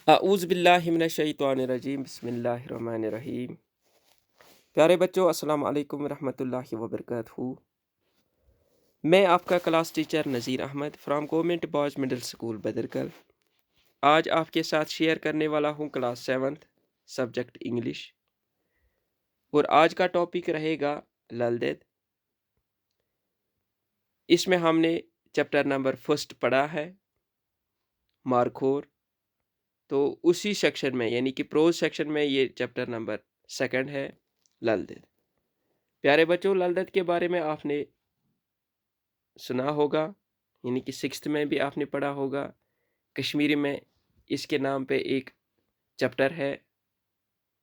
اعوذ باللہ من الشیطان الرجیم، بسم اللہ الرحمن الرحیم۔ پیارے بچوں، السلام علیکم ورحمۃ اللہ وبرکاتہ۔ میں آپ کا class teacher Nazir Ahmad from government boys middle school Badarkal آج آپ کے ساتھ شیئر کرنے والا ہوں کلاس 7 سبجیکٹ انگلش، اور آج کا ٹاپک رہے گا للدید۔ اس میں ہم نے چیپٹر نمبر 1 پڑھا ہے، مارکھور۔ تو اسی سیکشن میں یعنی کہ پروز سیکشن میں یہ چیپٹر نمبر 2 ہے، للدید۔ پیارے بچوں، للدید کے بارے میں آپ نے سنا ہوگا، یعنی کہ 6 میں بھی آپ نے پڑھا ہوگا۔ کشمیری میں اس کے نام پہ ایک چیپٹر ہے،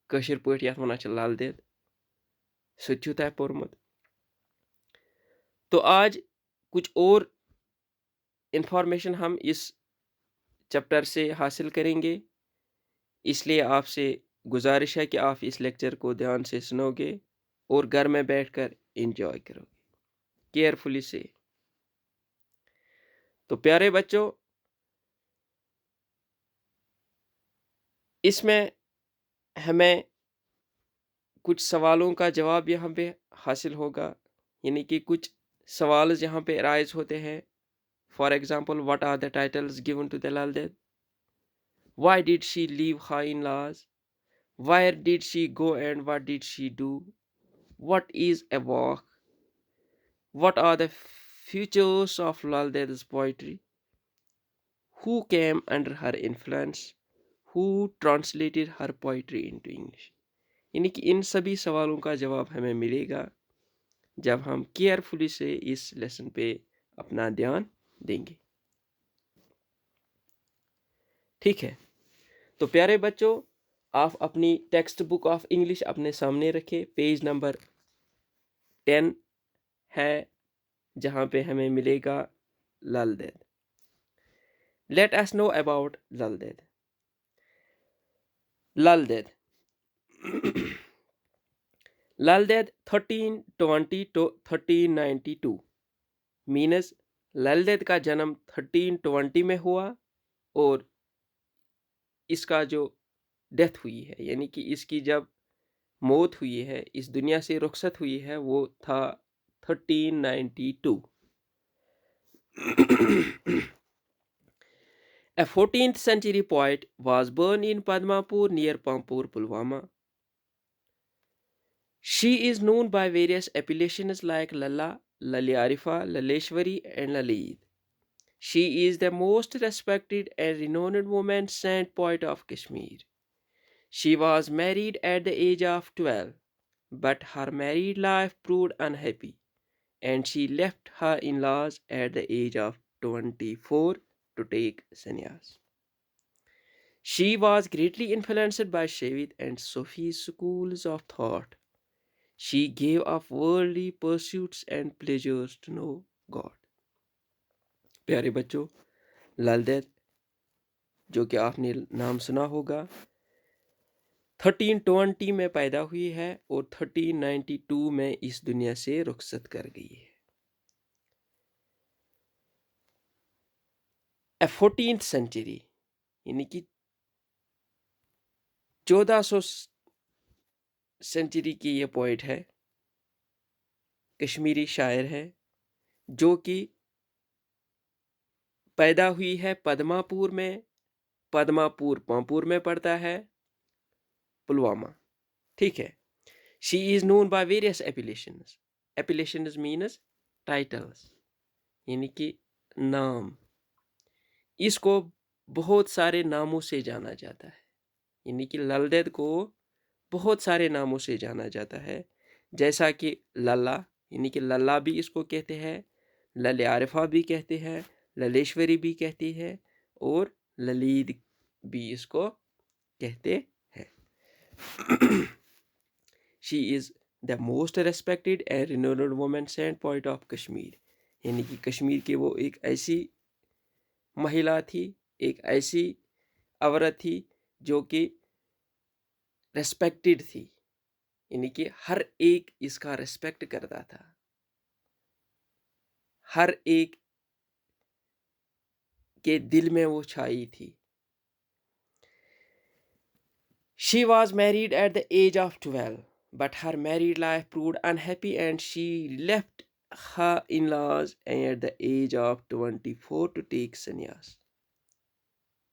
کشر پٲٹھۍ یتھ ونان چھِ للدید، سُہ تہِ چھُو تۄہہِ پوٚرمُت۔ تو آج کچھ اور انفارمیشن ہم اس چیپٹر سے حاصل کریں گے، اس لیے آپ سے گزارش ہے کہ آپ اس لیکچر کو دھیان سے سنو گے اور گھر میں بیٹھ کر انجوائے کرو گے کیئرفلی سے۔ تو پیارے بچوں، اس میں ہمیں کچھ سوالوں کا جواب یہاں پہ حاصل ہوگا، یعنی کہ کچھ سوال یہاں پہ رائز ہوتے ہیں۔ For example, what are the titles given to the Lalded? Why did she leave her in laws? Where did she go and what did she do? What is a vakh? What are the features of Lalded's poetry? Who came under her influence? Who translated her poetry into English? یعنی کہ ان سبھی سوالوں کا جواب ہمیں ملے گا جب ہم کیئرفلی سے اس لیسن پہ اپنا دھیان دیں گے، ٹھیک ہے؟ تو پیارے بچوں، آپ اپنی ٹیکسٹ بک آف انگلش اپنے سامنے رکھے، پیج نمبر 10 ہے جہاں پہ ہمیں ملے گا Lalded. Let us know about Lalded. Lalded Lalded 1320 to 1392 means Lalded کا جنم 1320 میں ہوا، اور اس کا جو ڈیتھ ہوئی ہے، یعنی کہ اس کی جب موت ہوئی ہے، اس دنیا سے رخصت ہوئی ہے، وہ تھا 1392۔ A 14th century poet was born in Padmapur near Pampur, Pulwama. She is known by various appellations like Lalla, Laliarifa, Laleshwari, and Laleed. She is the most respected and renowned woman saint poet of Kashmir. She was married at the age of 12, but her married life proved unhappy, and she left her in-laws at the age of 24 to take sannyas. She was greatly influenced by Shaivid and Sufi schools of thought. She gave up worldly pursuits and pleasures to know God. پیارے بچوں، للدید جو کہ آپ نے نام سنا ہوگا 1320 میں پیدا ہوئی ہے اور 1392 میں اس دنیا سے رخصت کر گئی ہے۔ A 14th century یعنی کہ 1400 سینچری کی یہ پوئٹ ہے، کشمیری شاعر ہے، جو کہ پیدا ہوئی ہے پدماپور میں۔ پدماپور پامپور میں پڑتا ہے، پلوامہ، ٹھیک ہے۔ She is known by various appellations. Appellations means titles, یعنی کہ نام۔ اس کو بہت سارے ناموں سے جانا جاتا ہے، یعنی کہ للدید کو بہت سارے ناموں سے جانا جاتا ہے، جیسا کہ للا، یعنی کہ للا بھی اس کو کہتے ہیں، لل عارفہ بھی کہتے ہیں، للیشوری بھی کہتی ہے، اور للید بھی اس کو کہتے ہیں۔ She is the most respected and renowned woman saint poet of Kashmir, یعنی کہ کشمیر کی وہ ایک ایسی مہیلا تھی، ایک ایسی عورت تھی جو کہ ریسپیکٹڈ تھی، یعنی کہ ہر ایک اس کا ریسپیکٹ کرتا تھا، ہر ایک کے دل میں وہ چھائی تھی۔ She was married at the age of 12, but her married life proved unhappy and she left her in-laws at the age of 24 to take sannyas.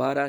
12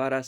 12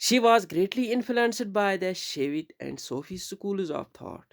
She was greatly influenced by the Shavit and Sufi schools of thought.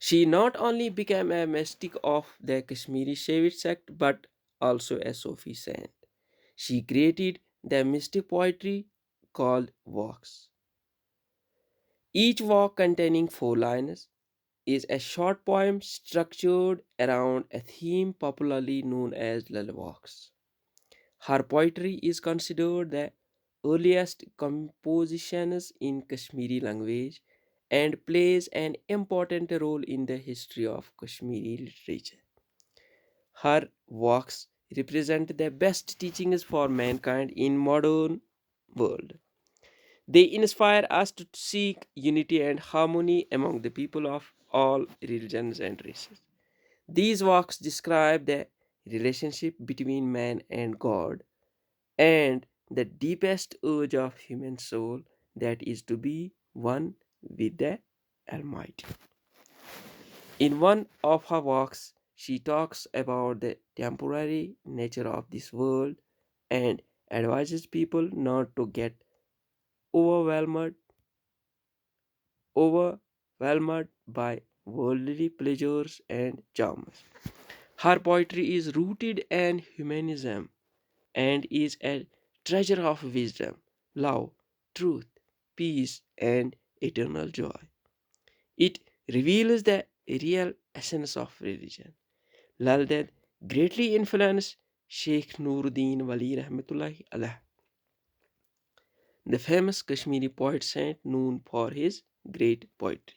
She not only became a mystic of the Kashmiri Shavit sect but also a Sufi saint. She created the mystic poetry called walks. Each walk containing 4 lines is a short poem structured around a theme popularly known as lullabies. Her poetry is considered the earliest compositions in Kashmiri language and plays an important role in the history of Kashmiri literature. Her works represent the best teachings for mankind in modern world. They inspire us to seek unity and harmony among the people of all religions and races. These works describe the relationship between man and God and the deepest urge of human soul, that is to be one with the Almighty. In one of her works, she talks about the temporary nature of this world and advises people not to get overwhelmed by worldly pleasures and charms. Her poetry is rooted in humanism and is a treasure of wisdom, love, truth, peace, and eternal joy. It reveals the real essence of religion. Lal Ded greatly influenced Sheikh Nuruddin Wali Rahmatullahi alayh, the famous Kashmiri poet saint known for his great poetry.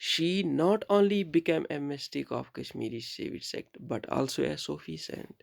She not only became a mystic of Kashmiri Shavit sect but also a Sufi saint.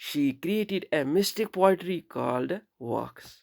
she created a mystic poetry called works.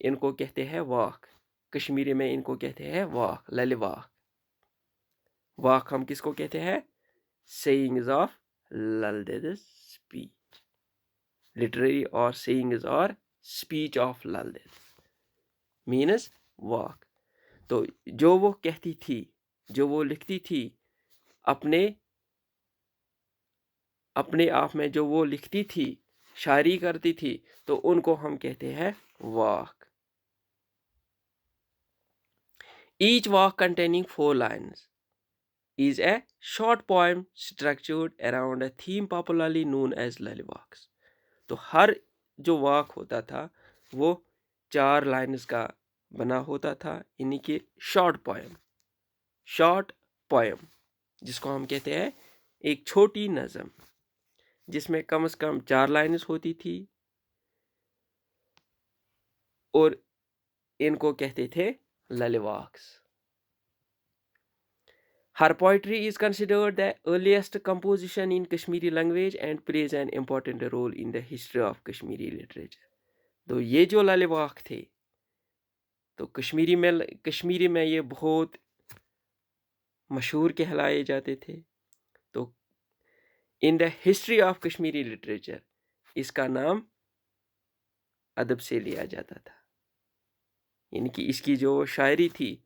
ان کو کہتے ہیں walk. Kashmiri میں ان کو کہتے ہیں walk, لل walk. Walk ہم کس کو کہتے ہیں؟ sayings of Lal Ded speech. literary or sayings or speech of Lal Ded means walk. تو جو وہ کہتی تھی, جو وہ لکھتی تھی اپنے آپ میں, جو وہ لکھتی تھی, شاعری کرتی تھی, تو ان کو ہم کہتے ہیں walk. Each walk containing 4 lines is a short poem structured around a theme popularly known as lullywags. تو ہر جو واک ہوتا تھا وہ 4 لائنز کا بنا ہوتا تھا, یعنی کہ شارٹ پوئم, جس کو ہم کہتے ہیں ایک چھوٹی نظم, جس میں کم از کم 4 لائنز ہوتی تھی, اور ان کو کہتے تھے للیواکس. Her poetry is considered the earliest composition in Kashmiri language and plays an important role in the history of Kashmiri literature. تو یہ جو للیواک تھے, تو کشمیری میں یہ بہت مشہور کہلائے جاتے تھے. تو in the history of Kashmiri literature اس کا نام ادب سے لیا جاتا تھا, یعنی کہ اس کی جو شاعری تھی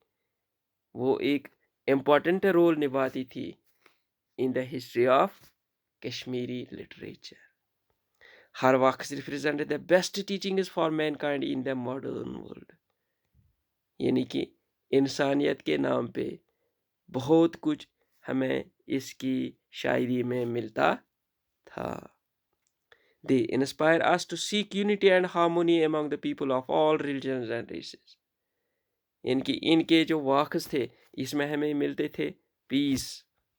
وہ ایک امپورٹنٹ رول نبھاتی تھی in the history of Kashmiri literature. ہر works represent the best teachings for mankind in the modern world. یعنی کہ انسانیت کے نام پہ بہت کچھ ہمیں اس کی شاعری میں ملتا تھا. They inspire us to seek unity and harmony among the people of all religions and races. ان کے جو واقعs تھے اس میں ہمیں ملتے تھے پیس,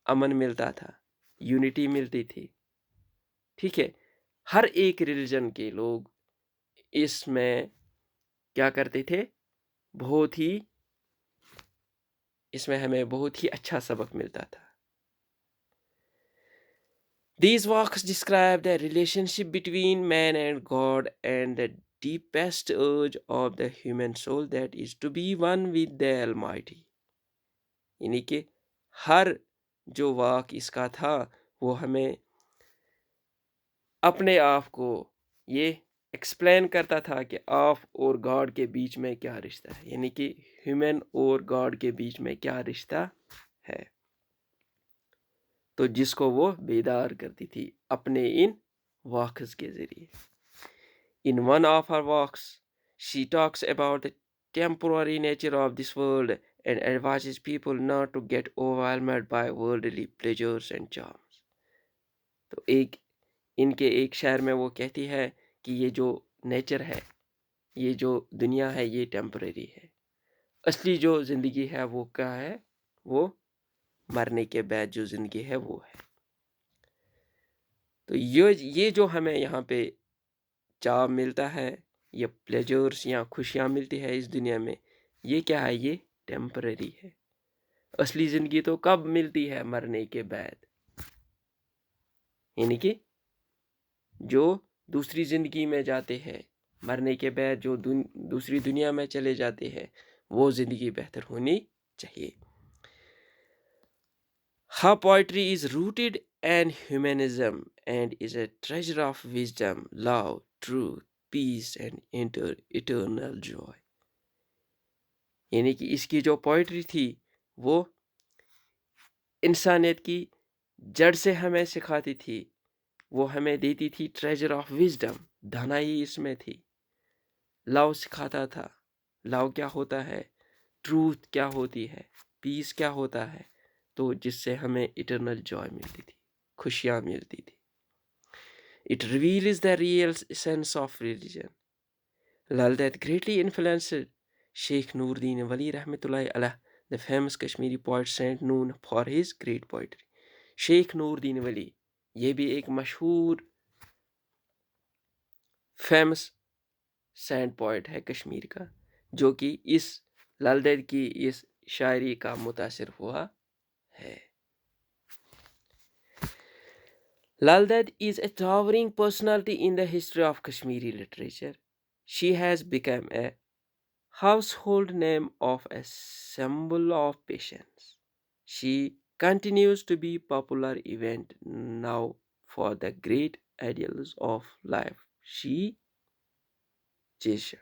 امن ملتا تھا, یونٹی ملتی تھی. ٹھیک ہے, ہر ایک ریلیجن کے لوگ اس میں کیا کرتے تھے, اس میں ہمیں بہت ہی اچھا سبق ملتا تھا. These works describe the relationship between man and God and the deepest urge of the human soul, that is to be one with the Almighty. یعنی کہ ہر جو واک اس کا تھا وہ ہمیں اپنے آپ کو یہ ایکسپلین کرتا تھا کہ آپ اور گاڈ کے بیچ میں کیا رشتہ ہے, یعنی کہ ہیومن اور گاڈ کے بیچ میں کیا رشتہ ہے. تو جس کو وہ بیدار کرتی تھی اپنے ان واکس کے ذریعے. In one of her walks, she talks about the temporary nature of this world and advises people not to get overwhelmed by worldly pleasures and charms. تو ان کے ایک شعر میں وہ کہتی ہے کہ یہ جو نیچر ہے, یہ جو دنیا ہے, یہ ٹیمپرری ہے. اصلی جو زندگی ہے وہ کیا ہے, وہ مرنے کے بعد جو زندگی ہے وہ ہے. تو یہ جو ہمیں یہاں پہ چاو ملتا ہے, یہ پلیجرز یا خوشیاں ملتی ہے اس دنیا میں, یہ کیا ہے, یہ ٹیمپرری ہے. اصلی زندگی تو کب ملتی ہے, مرنے کے بعد. یعنی کہ جو دوسری زندگی میں جاتے ہیں, مرنے کے بعد جو دوسری دنیا میں چلے جاتے ہیں, وہ زندگی بہتر ہونی چاہیے. Her poetry is rooted in humanism and is a treasure of wisdom, love, truth, peace and eternal joy. یعنی کہ اس کی جو پوئٹری تھی وہ انسانیت کی جڑ سے ہمیں سکھاتی تھی, وہ ہمیں دیتی تھی ٹریجر آف وزڈم, دانائی اس میں تھی. لو سکھاتا تھا, لو کیا ہوتا ہے, ٹروتھ کیا ہوتی ہے, پیس کیا ہوتا ہے, تو جس سے ہمیں اٹرنل جوائے ملتی تھی, خوشیاں ملتی تھی. It reveals the real essence of religion. Lal Ded greatly influenced Sheikh Nuruddin Wali Rahmatullahi Alayh, the famous Kashmiri poet saint known for his great poetry. شیخ نوردین ولی یہ بھی ایک مشہور فیمس سینٹ پوئٹ ہے کشمیر کا, جو کہ اس لل دید کی اس شاعری کا متاثر ہوا ہے. Lal Ded is a towering personality in the history of Kashmiri literature. She has become a household name of a symbol of patience. She continues to be popular event now for the great ideals of life she cherished.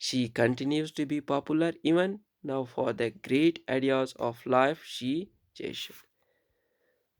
She continues to be popular even now for the great ideas of life she cherished.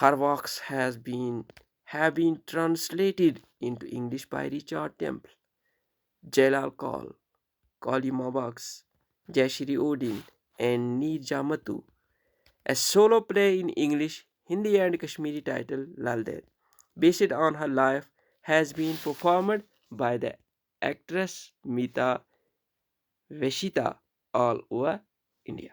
Her works have been translated into English by Richard Temple, Jalal Kaul, Kalima Bux, Jayashri Odin, and Neer Jamatu. A solo play in English, Hindi and Kashmiri titled Lal Ded, based on her life, has been performed by the actress Meeta Veshita all over India.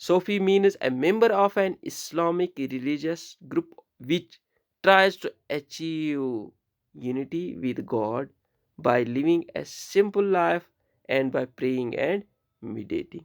Sufi means a member of an Islamic religious group which tries to achieve unity with God by living a simple life and by praying and meditating।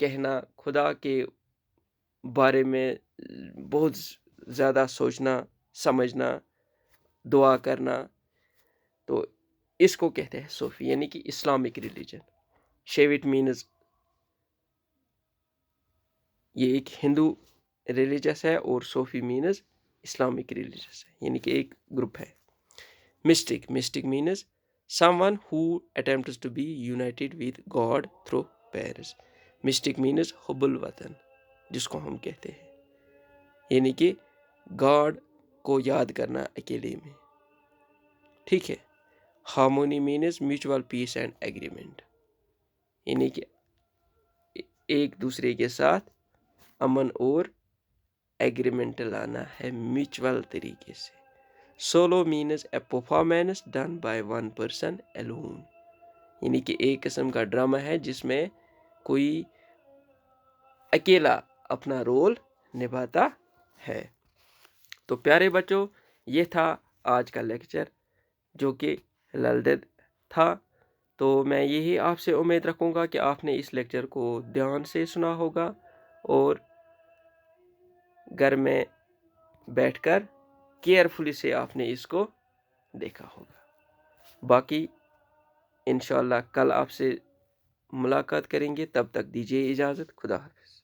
کہنا، خدا کے بارے میں بہت زیادہ سوچنا سمجھنا، دعا کرنا، تو اس کو کہتے ہیں صوفی، یعنی کہ اسلامک ریلیجن. شیوٹ مینز یہ ایک ہندو ریلیجس ہے، اور صوفی مینز اسلامک ریلیجس ہے، یعنی کہ ایک گروپ ہے. Mystic means someone who attempts to be united with God through prayers. Mystic means حب الوطن، جس کو ہم کہتے ہیں، یعنی کہ گاڈ کو یاد کرنا اکیلے میں. ٹھیک ہے. Harmony means mutual peace and agreement, یعنی کہ ایک دوسرے کے ساتھ امن اور ایگریمنٹ لانا ہے میوچول طریقے سے. Solo means a performance done by one person alone, یعنی کہ ایک قسم کا ڈرامہ ہے جس میں کوئی اکیلا اپنا رول نبھاتا ہے. تو پیارے بچوں، یہ تھا آج کا لیکچر جو کہ للدت تھا. تو میں یہی آپ سے امید رکھوں گا کہ آپ نے اس لیکچر کو دھیان سے سنا ہوگا اور گھر میں بیٹھ کر کیئرفلی سے آپ نے اس کو دیکھا ہوگا. باقی انشاءاللہ کل آپ سے ملاقات کریں گے، تب تک دیجیے اجازت. خدا حافظ.